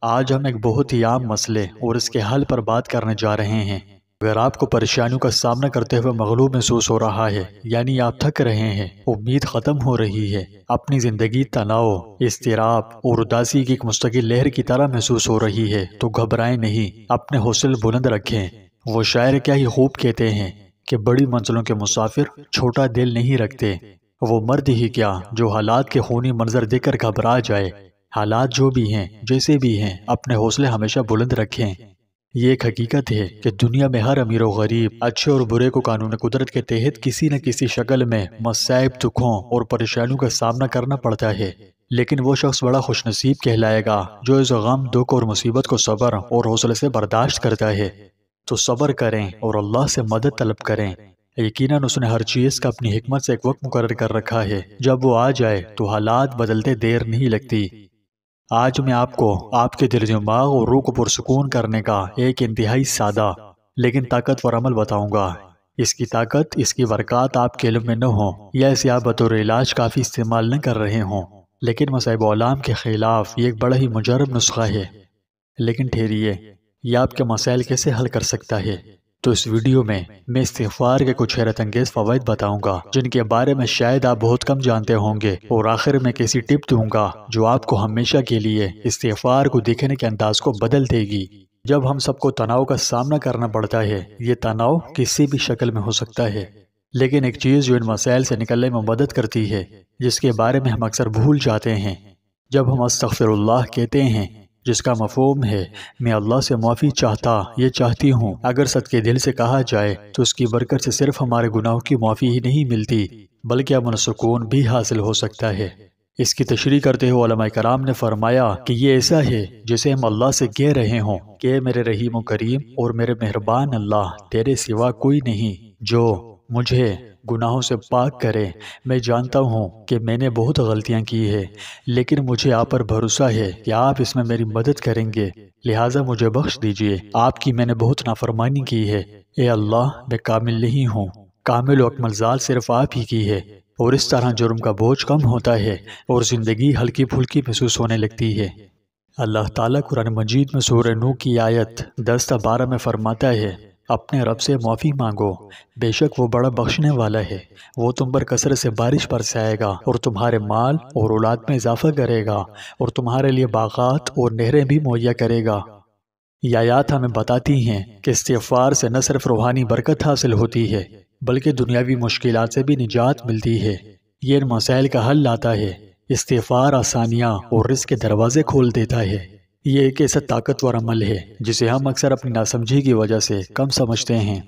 آج ہم ایک بہت ہی عام مسئلے اور اس کے حل پر بات کرنے جا رہے ہیں۔ اگر آپ کو پریشانیوں کا سامنا کرتے ہوئے مغلوب محسوس ہو رہا ہے، یعنی آپ تھک رہے ہیں، امید ختم ہو رہی ہے، اپنی زندگی تناؤ، اضطراب اور اداسی کی ایک مستقل لہر کی طرح محسوس ہو رہی ہے، تو گھبرائیں نہیں، اپنے حوصلے بلند رکھیں۔ وہ شاعر کیا ہی خوب کہتے ہیں کہ بڑی منزلوں کے مسافر چھوٹا دل نہیں رکھتے۔ وہ مرد ہی کیا جو حالات کے خونی منظر دیکھ کر گھبرا جائے۔ حالات جو بھی ہیں، جیسے بھی ہیں، اپنے حوصلے ہمیشہ بلند رکھیں۔ یہ ایک حقیقت ہے کہ دنیا میں ہر امیر و غریب، اچھے اور برے کو قانون قدرت کے تحت کسی نہ کسی شکل میں مصائب، دکھوں اور پریشانیوں کا سامنا کرنا پڑتا ہے۔ لیکن وہ شخص بڑا خوش نصیب کہلائے گا جو اس غم، دکھ اور مصیبت کو صبر اور حوصلے سے برداشت کرتا ہے۔ تو صبر کریں اور اللہ سے مدد طلب کریں۔ یقیناً اس نے ہر چیز کا اپنی حکمت سے ایک وقت مقرر کر رکھا ہے۔ جب وہ آ جائے تو حالات بدلتے دیر نہیں لگتی۔ آج میں آپ کو آپ کے دل، دماغ اور روح کو پرسکون کرنے کا ایک انتہائی سادہ لیکن طاقتور عمل بتاؤں گا۔ اس کی طاقت، اس کی برکات آپ کے علم میں نہ ہوں یا اسے آپ بطور علاج کافی استعمال نہ کر رہے ہوں، لیکن مصائب عالم کے خلاف یہ ایک بڑا ہی مجرب نسخہ ہے۔ لیکن ٹھہریے، یہ آپ کے مسائل کیسے حل کر سکتا ہے؟ تو اس ویڈیو میں استغفار کے کچھ حیرت انگیز فوائد بتاؤں گا جن کے بارے میں شاید آپ بہت کم جانتے ہوں گے، اور آخر میں ایسی ٹپ دوں گا جو آپ کو ہمیشہ کے لیے استغفار کو دیکھنے کے انداز کو بدل دے گی۔ جب ہم سب کو تناؤ کا سامنا کرنا پڑتا ہے، یہ تناؤ کسی بھی شکل میں ہو سکتا ہے، لیکن ایک چیز جو ان مسائل سے نکلنے میں مدد کرتی ہے، جس کے بارے میں ہم اکثر بھول جاتے ہیں، جب ہم استغفر اللہ کہتے ہیں، جس کا مفہوم ہے میں اللہ سے معافی چاہتا، یہ چاہتی ہوں، اگر صدقے دل سے کہا جائے تو اس کی برکت سے صرف ہمارے گناہوں کی معافی ہی نہیں ملتی بلکہ امن و سکون بھی حاصل ہو سکتا ہے۔ اس کی تشریح کرتے ہوئے علماء کرام نے فرمایا کہ یہ ایسا ہے جسے ہم اللہ سے کہہ رہے ہوں کہ میرے رحیم و کریم اور میرے مہربان اللہ، تیرے سوا کوئی نہیں جو مجھے گناہوں سے پاک کرے۔ میں جانتا ہوں کہ میں نے بہت غلطیاں کی ہیں، لیکن مجھے آپ پر بھروسہ ہے کہ آپ اس میں میری مدد کریں گے، لہٰذا مجھے بخش دیجئے۔ آپ کی میں نے بہت نافرمانی کی ہے، اے اللہ، میں کامل نہیں ہوں، کامل و اکمل ذات صرف آپ ہی کی ہے، اور اس طرح جرم کا بوجھ کم ہوتا ہے اور زندگی ہلکی پھلکی محسوس ہونے لگتی ہے۔ اللہ تعالیٰ قرآن مجید میں سورہ نوح کی آیت 10-12 میں فرماتا ہے، اپنے رب سے معافی مانگو، بے شک وہ بڑا بخشنے والا ہے، وہ تم پر کثرت سے بارش برسائے گا اور تمہارے مال اور اولاد میں اضافہ کرے گا اور تمہارے لیے باغات اور نہریں بھی مہیا کرے گا۔ یہ آیات ہمیں بتاتی ہیں کہ استغفار سے نہ صرف روحانی برکت حاصل ہوتی ہے بلکہ دنیاوی مشکلات سے بھی نجات ملتی ہے۔ یہ ان مسائل کا حل لاتا ہے۔ استغفار آسانیاں اور رزق کے دروازے کھول دیتا ہے۔ یہ ایک ایسا طاقتور عمل ہے جسے ہم اکثر اپنی ناسمجھی کی وجہ سے کم سمجھتے ہیں۔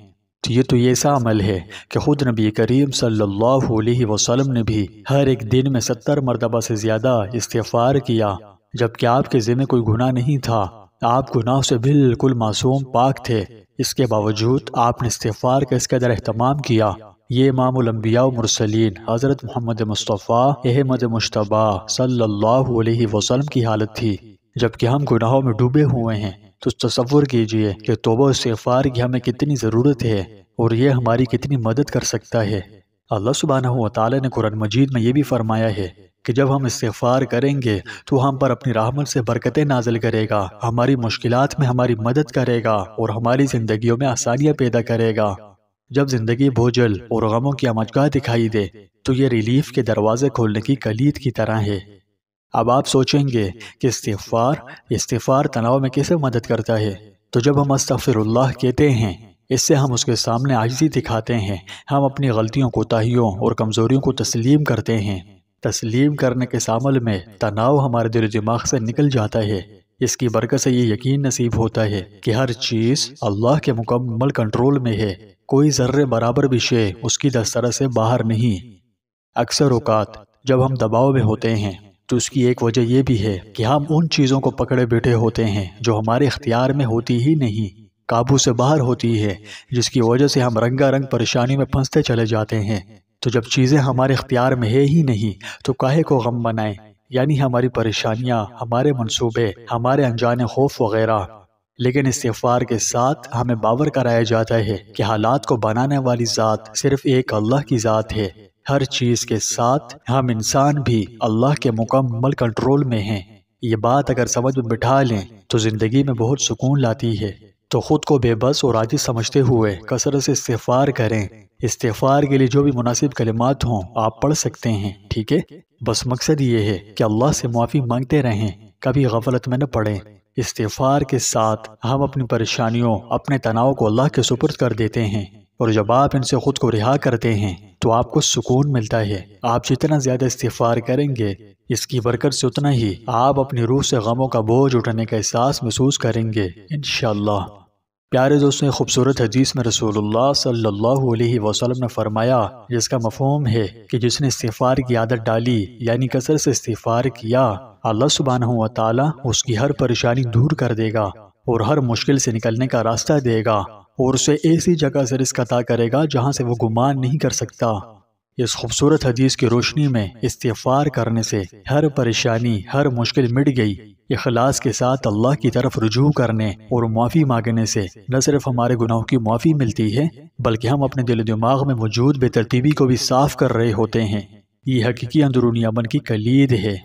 یہ ایسا عمل ہے کہ خود نبی کریم صلی اللہ علیہ وسلم نے بھی ہر ایک دن میں 70 مرتبہ سے زیادہ استغفار کیا، جبکہ آپ کے ذمہ کوئی گناہ نہیں تھا، آپ گناہ سے بالکل معصوم پاک تھے۔ اس کے باوجود آپ نے استغفار کا اس قدر اہتمام کیا۔ یہ امام الانبیاء و مرسلین حضرت محمد مصطفیٰ احمد مجتبی صلی اللہ علیہ وسلم کی حالت تھی، جبکہ ہم گناہوں میں ڈوبے ہوئے ہیں۔ تو تصور کیجئے کہ توبہ و استغفار کی ہمیں کتنی ضرورت ہے اور یہ ہماری کتنی مدد کر سکتا ہے۔ اللہ سبحانہ و تعالیٰ نے قرآن مجید میں یہ بھی فرمایا ہے کہ جب ہم استغفار کریں گے تو ہم پر اپنی رحمت سے برکتیں نازل کرے گا، ہماری مشکلات میں ہماری مدد کرے گا اور ہماری زندگیوں میں آسانیاں پیدا کرے گا۔ جب زندگی بوجھل اور غموں کی امجگاہ دکھائی دے تو یہ ریلیف کے دروازے کھولنے کی کلید کی طرح ہے۔ اب آپ سوچیں گے کہ استغفار تناؤ میں کیسے مدد کرتا ہے؟ تو جب ہم استغفر اللہ کہتے ہیں، اس سے ہم اس کے سامنے عاجزی دکھاتے ہیں، ہم اپنی غلطیوں، کوتاہیوں اور کمزوریوں کو تسلیم کرتے ہیں۔ تسلیم کرنے کے اس عمل میں تناؤ ہمارے دل و دماغ سے نکل جاتا ہے۔ اس کی برکت سے یہ یقین نصیب ہوتا ہے کہ ہر چیز اللہ کے مکمل کنٹرول میں ہے، کوئی ذرے برابر بھی شے اس کی دسترس سے باہر نہیں۔ اکثر اوقات جب ہم دباؤ میں ہوتے ہیں تو اس کی ایک وجہ یہ بھی ہے کہ ہم ان چیزوں کو پکڑے بیٹھے ہوتے ہیں جو ہمارے اختیار میں ہوتی ہی نہیں، قابو سے باہر ہوتی ہے، جس کی وجہ سے ہم رنگا رنگ پریشانی میں پھنستے چلے جاتے ہیں۔ تو جب چیزیں ہمارے اختیار میں ہے ہی نہیں تو کاہے کو غم بنائیں، یعنی ہماری پریشانیاں، ہمارے منصوبے، ہمارے انجانے خوف وغیرہ۔ لیکن استغفار کے ساتھ ہمیں باور کرایا جاتا ہے کہ حالات کو بنانے والی ذات صرف ایک اللہ کی ذات ہے۔ ہر چیز کے ساتھ ہم انسان بھی اللہ کے مکمل کنٹرول میں ہیں۔ یہ بات اگر سمجھ میں بٹھا لیں تو زندگی میں بہت سکون لاتی ہے۔ تو خود کو بے بس اور عاجز سمجھتے ہوئے کثرت سے استغفار کریں۔ استغفار کے لیے جو بھی مناسب کلمات ہوں آپ پڑھ سکتے ہیں، ٹھیک ہے؟ بس مقصد یہ ہے کہ اللہ سے معافی مانگتے رہیں، کبھی غفلت میں نہ پڑیں۔ استغفار کے ساتھ ہم اپنی پریشانیوں، اپنے تناؤ کو اللہ کے سپرد کر دیتے ہیں، اور جب آپ ان سے خود کو رہا کرتے ہیں تو آپ کو سکون ملتا ہے۔ آپ جتنا زیادہ استغفار کریں گے، اس کی برکت سے اتنا ہی آپ اپنی روح سے غموں کا بوجھ اٹھانے کا احساس محسوس کریں گے انشاءاللہ۔ پیارے دوستوں، ایک خوبصورت حدیث میں رسول اللہ صلی اللہ علیہ وسلم نے فرمایا، جس کا مفہوم ہے کہ جس نے استغفار کی عادت ڈالی، یعنی کثرت سے استغفار کیا، اللہ سبحانہ و تعالی اس کی ہر پریشانی دور کر دے گا اور ہر مشکل سے نکلنے کا راستہ دے گا، اور اسے ایسی جگہ سے رزق عطا کرے گا جہاں سے وہ گمان نہیں کر سکتا۔ اس خوبصورت حدیث کی روشنی میں استغفار کرنے سے ہر پریشانی، ہر مشکل مٹ گئی۔ اخلاص کے ساتھ اللہ کی طرف رجوع کرنے اور معافی مانگنے سے نہ صرف ہمارے گناہوں کی معافی ملتی ہے، بلکہ ہم اپنے دل و دماغ میں موجود بے ترتیبی کو بھی صاف کر رہے ہوتے ہیں۔ یہ حقیقی اندرونی امن کی کلید ہے۔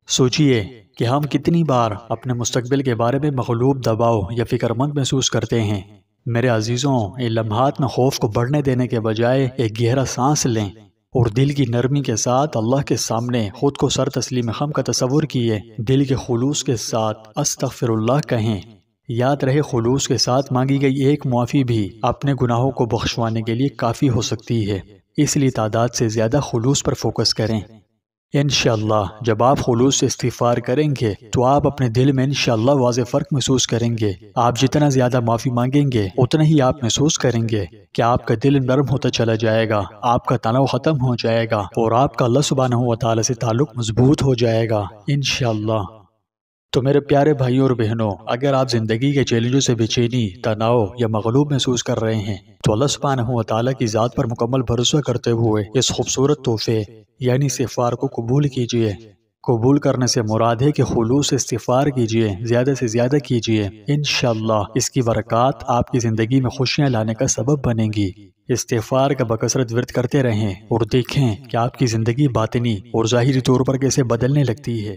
سوچئے کہ ہم کتنی بار اپنے مستقبل کے بارے میں مغلوب، دباؤ یا فکر مند محسوس کرتے ہیں۔ میرے عزیزوں، ان لمحات میں خوف کو بڑھنے دینے کے بجائے ایک گہرا سانس لیں اور دل کی نرمی کے ساتھ اللہ کے سامنے خود کو سر تسلیم خم کا تصور کیے۔ دل کے خلوص کے ساتھ استغفر اللہ کہیں۔ یاد رہے، خلوص کے ساتھ مانگی گئی ایک معافی بھی اپنے گناہوں کو بخشوانے کے لیے کافی ہو سکتی ہے۔ اس لیے تعداد سے زیادہ خلوص پر فوکس کریں۔ انشاءاللہ جب آپ خلوص سے استغفار کریں گے تو آپ اپنے دل میں انشاءاللہ واضح فرق محسوس کریں گے۔ آپ جتنا زیادہ معافی مانگیں گے اتنا ہی آپ محسوس کریں گے کہ آپ کا دل نرم ہوتا چلا جائے گا، آپ کا تناؤ ختم ہو جائے گا، اور آپ کا اللہ سبحانہ و تعالی سے تعلق مضبوط ہو جائے گا انشاءاللہ۔ تو میرے پیارے بھائیوں اور بہنوں، اگر آپ زندگی کے چیلنجوں سے بے چینی، تناؤ یا مغلوب محسوس کر رہے ہیں تو اللہ سبحانہ و تعالیٰ کی ذات پر مکمل بھروسہ کرتے ہوئے اس خوبصورت تحفے یعنی استغفار کو قبول کیجئے۔ قبول کرنے سے مراد ہے کہ خلوص سے استغفار کیجئے، زیادہ سے زیادہ کیجئے۔ انشاءاللہ اس کی برکات آپ کی زندگی میں خوشیاں لانے کا سبب بنیں گی۔ استغفار کا بکثرت ورد کرتے رہیں اور دیکھیں کہ آپ کی زندگی باطنی اور ظاہری طور پر کیسے بدلنے لگتی ہے۔